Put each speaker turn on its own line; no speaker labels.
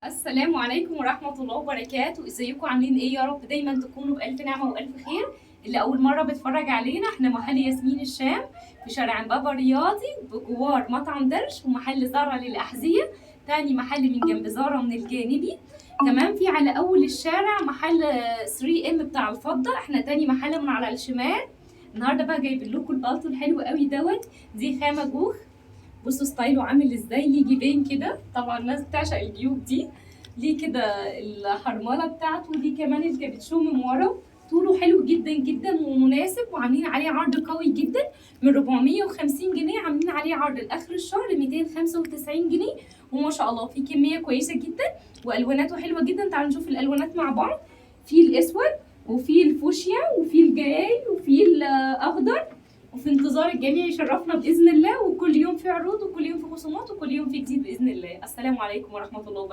السلام عليكم ورحمة الله وبركاته. ازيكم عاملين ايه؟ يا رب دايما تكونوا بألف نعمة وألف خير. اللي أول مرة بتفرج علينا، احنا محل ياسمين الشام في شارع بابا الرياضي بجوار مطعم درش ومحل زارا للأحذية. تاني محل من جنب زارا من الجانبي. كمان في على أول الشارع محل 3M بتاع الفضة، احنا تاني محل من على الشمال. النهارده بقى جايبين لكم البلطو الحلو قوي دوت. دي خامة جوخ، بصوا ستايله عامل ازاي، ليه جيبين كده، طبعا الناس بتعشق الجيوب دي. ليه كده الحرمله بتاعته، ليه كمان الكابتشو من ورا. طوله حلو جدا جدا ومناسب، وعاملين عليه عرض قوي جدا من 450 جنيه، عاملين عليه عرض لاخر الشهر 295 جنيه. وما شاء الله في كميه كويسه جدا والواناته حلوه جدا. تعالوا نشوف الالوانات مع بعض. في الاسود وفي الفوشيا وفي الجاي وفي الاخضر، وفي انتظار الجميع يشرفنا باذن الله. وكل يوم في عروض وكل يوم في خصومات وكل يوم في جديد باذن الله. السلام عليكم ورحمه الله وبركاته.